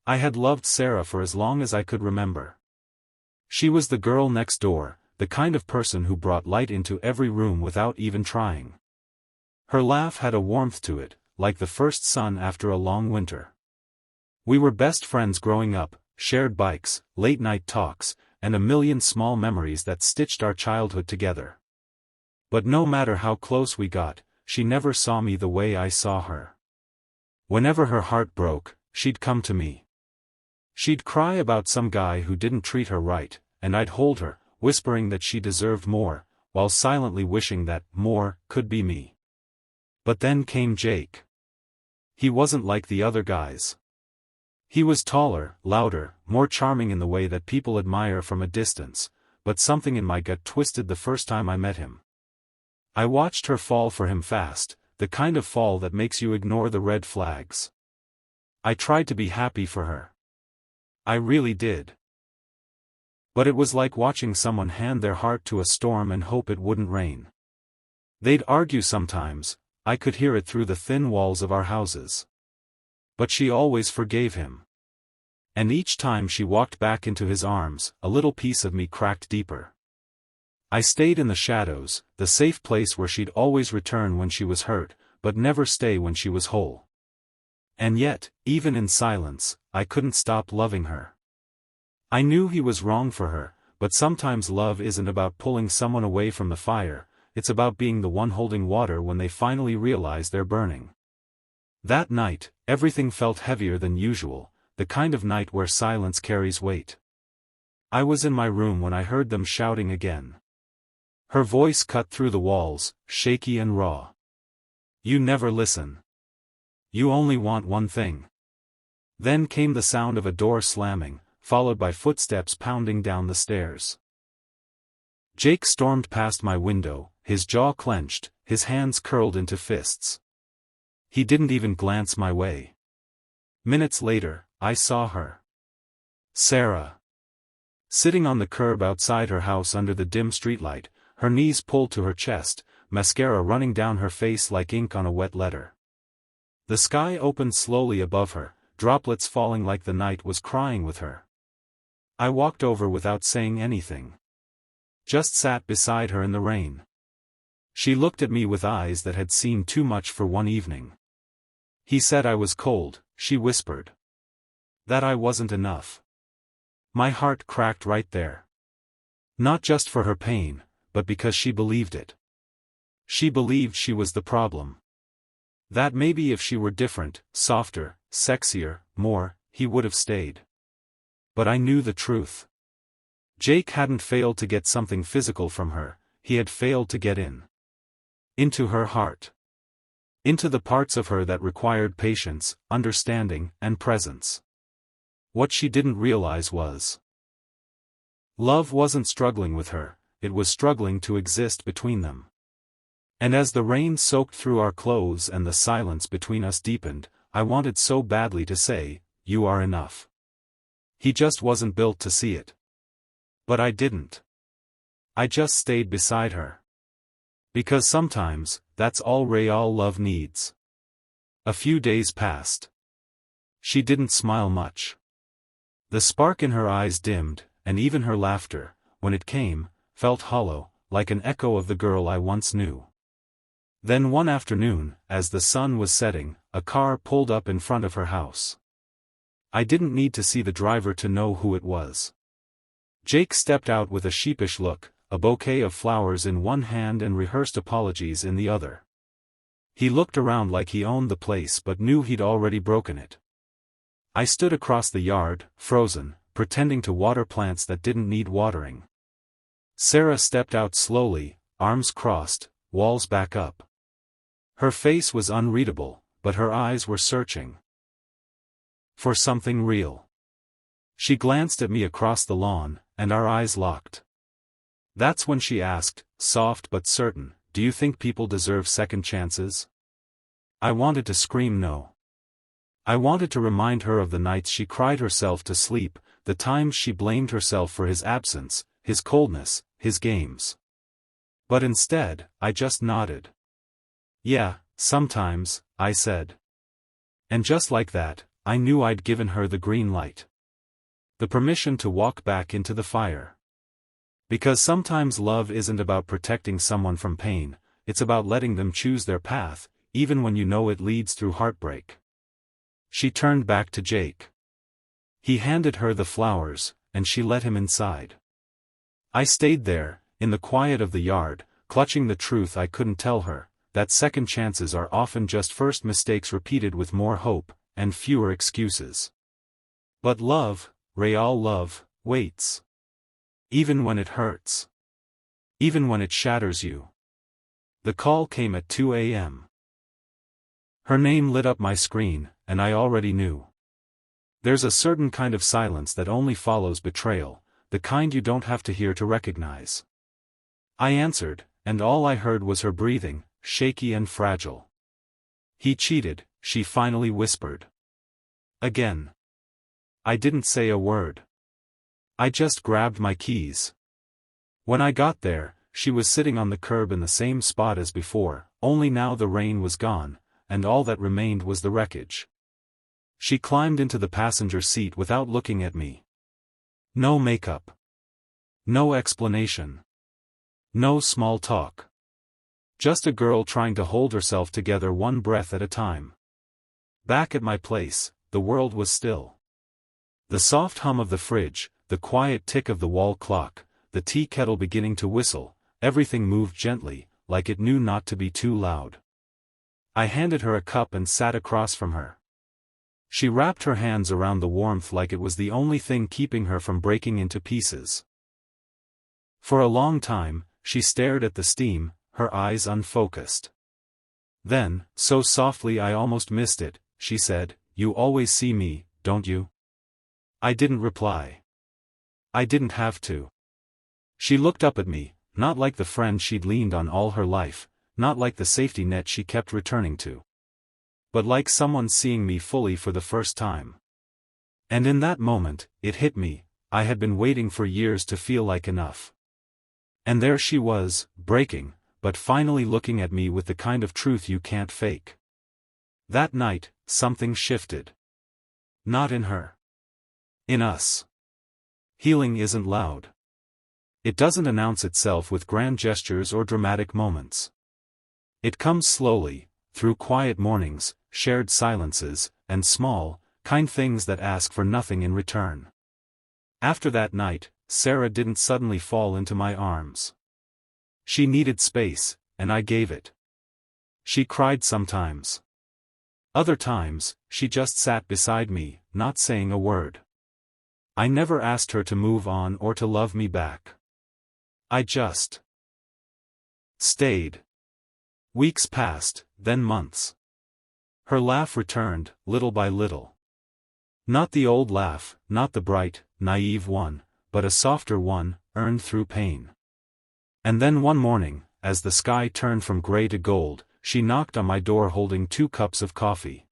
I had loved Sarah for as long as I could remember. She was the girl next door, the kind of person who brought light into every room without even trying. Her laugh had a warmth to it, like the first sun after a long winter. We were best friends growing up, shared bikes, late-night talks, and a million small memories that stitched our childhood together. But no matter how close we got, she never saw me the way I saw her. Whenever her heart broke, she'd come to me. She'd cry about some guy who didn't treat her right, and I'd hold her, whispering that she deserved more, while silently wishing that more could be me. But then came Jake. He wasn't like the other guys. He was taller, louder, more charming in the way that people admire from a distance, but something in my gut twisted the first time I met him. I watched her fall for him fast, the kind of fall that makes you ignore the red flags. I tried to be happy for her. I really did. But it was like watching someone hand their heart to a storm and hope it wouldn't rain. They'd argue sometimes, I could hear it through the thin walls of our houses. But she always forgave him. And each time she walked back into his arms, a little piece of me cracked deeper. I stayed in the shadows, the safe place where she'd always return when she was hurt, but never stay when she was whole. And yet, even in silence, I couldn't stop loving her. I knew he was wrong for her, but sometimes love isn't about pulling someone away from the fire, it's about being the one holding water when they finally realize they're burning. That night, everything felt heavier than usual, the kind of night where silence carries weight. I was in my room when I heard them shouting again. Her voice cut through the walls, shaky and raw. You never listen. You only want one thing. Then came the sound of a door slamming, followed by footsteps pounding down the stairs. Jake stormed past my window, his jaw clenched, his hands curled into fists. He didn't even glance my way. Minutes later, I saw her. Sarah. Sitting on the curb outside her house under the dim streetlight, her knees pulled to her chest, mascara running down her face like ink on a wet letter. The sky opened slowly above her, droplets falling like the night was crying with her. I walked over without saying anything. Just sat beside her in the rain. She looked at me with eyes that had seen too much for one evening. He said I was cold, she whispered. That I wasn't enough. My heart cracked right there. Not just for her pain, but because she believed it. She believed she was the problem. That maybe if she were different, softer, sexier, more, he would have stayed. But I knew the truth. Jake hadn't failed to get something physical from her, he had failed to get in. Into her heart. Into the parts of her that required patience, understanding, and presence. What she didn't realize was, love wasn't struggling with her, it was struggling to exist between them. And as the rain soaked through our clothes and the silence between us deepened, I wanted so badly to say, "You are enough." He just wasn't built to see it. But I didn't. I just stayed beside her. Because sometimes, that's all real love needs. A few days passed. She didn't smile much. The spark in her eyes dimmed, and even her laughter, when it came, felt hollow, like an echo of the girl I once knew. Then one afternoon, as the sun was setting, a car pulled up in front of her house. I didn't need to see the driver to know who it was. Jake stepped out with a sheepish look, a bouquet of flowers in one hand and rehearsed apologies in the other. He looked around like he owned the place but knew he'd already broken it. I stood across the yard, frozen, pretending to water plants that didn't need watering. Sarah stepped out slowly, arms crossed, walls back up. Her face was unreadable, but her eyes were searching for something real. She glanced at me across the lawn, and our eyes locked. That's when she asked, soft but certain, "Do you think people deserve second chances?" I wanted to scream no. I wanted to remind her of the nights she cried herself to sleep, the times she blamed herself for his absence, his coldness, his games. But instead, I just nodded. "Yeah, sometimes," I said. And just like that, I knew I'd given her the green light. The permission to walk back into the fire. Because sometimes love isn't about protecting someone from pain, it's about letting them choose their path, even when you know it leads through heartbreak. She turned back to Jake. He handed her the flowers, and she let him inside. I stayed there, in the quiet of the yard, clutching the truth I couldn't tell her, that second chances are often just first mistakes repeated with more hope, and fewer excuses. But love, real love, waits. Even when it hurts. Even when it shatters you. The call came at 2 a.m. Her name lit up my screen, and I already knew. There's a certain kind of silence that only follows betrayal, the kind you don't have to hear to recognize. I answered, and all I heard was her breathing, shaky and fragile. He cheated, she finally whispered. Again. I didn't say a word. I just grabbed my keys. When I got there, she was sitting on the curb in the same spot as before, only now the rain was gone, and all that remained was the wreckage. She climbed into the passenger seat without looking at me. No makeup. No explanation. No small talk. Just a girl trying to hold herself together one breath at a time. Back at my place, the world was still. The soft hum of the fridge, the quiet tick of the wall clock, the tea kettle beginning to whistle, everything moved gently, like it knew not to be too loud. I handed her a cup and sat across from her. She wrapped her hands around the warmth like it was the only thing keeping her from breaking into pieces. For a long time, she stared at the steam, her eyes unfocused. Then, so softly I almost missed it, she said, "You always see me, don't you?" I didn't reply. I didn't have to. She looked up at me, not like the friend she'd leaned on all her life, not like the safety net she kept returning to. But like someone seeing me fully for the first time. And in that moment, it hit me, I had been waiting for years to feel like enough. And there she was, breaking, but finally looking at me with the kind of truth you can't fake. That night, something shifted. Not in her. In us. Healing isn't loud. It doesn't announce itself with grand gestures or dramatic moments. It comes slowly, through quiet mornings, shared silences, and small, kind things that ask for nothing in return. After that night, Sarah didn't suddenly fall into my arms. She needed space, and I gave it. She cried sometimes. Other times, she just sat beside me, not saying a word. I never asked her to move on or to love me back. I just stayed. Weeks passed, then months. Her laugh returned, little by little. Not the old laugh, not the bright, naive one, but a softer one, earned through pain. And then one morning, as the sky turned from gray to gold, she knocked on my door holding 2 cups of coffee.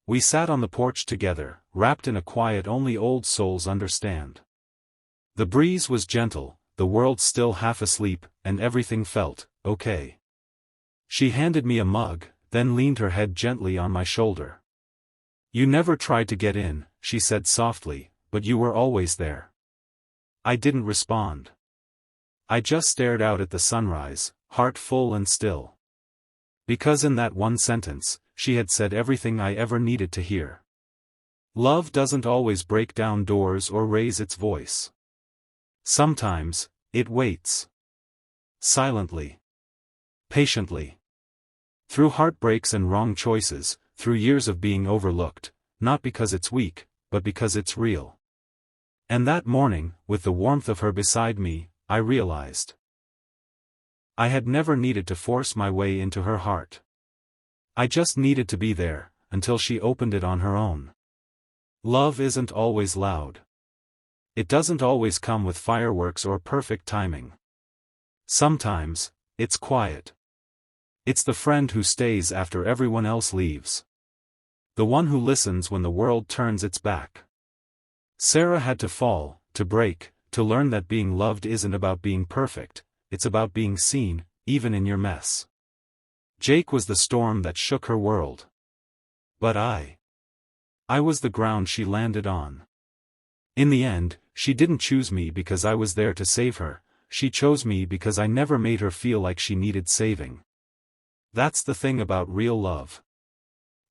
We sat on the porch together, wrapped in a quiet only old souls understand. The breeze was gentle, the world still half asleep, and everything felt okay. She handed me a mug, then leaned her head gently on my shoulder. "You never tried to get in," she said softly, "but you were always there." I didn't respond. I just stared out at the sunrise, heart full and still. Because in that one sentence, she had said everything I ever needed to hear. Love doesn't always break down doors or raise its voice. Sometimes, it waits. Silently. Patiently. Through heartbreaks and wrong choices, through years of being overlooked, not because it's weak, but because it's real. And that morning, with the warmth of her beside me, I realized I had never needed to force my way into her heart. I just needed to be there, until she opened it on her own. Love isn't always loud. It doesn't always come with fireworks or perfect timing. Sometimes, it's quiet. It's the friend who stays after everyone else leaves. The one who listens when the world turns its back. Sarah had to fall, to break, to learn that being loved isn't about being perfect, it's about being seen, even in your mess. Jake was the storm that shook her world. But I was the ground she landed on. In the end, she didn't choose me because I was there to save her, she chose me because I never made her feel like she needed saving. That's the thing about real love.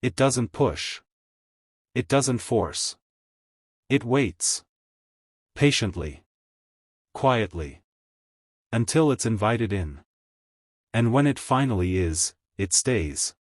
It doesn't push. It doesn't force. It waits. Patiently. Quietly. Until it's invited in. And when it finally is, it stays.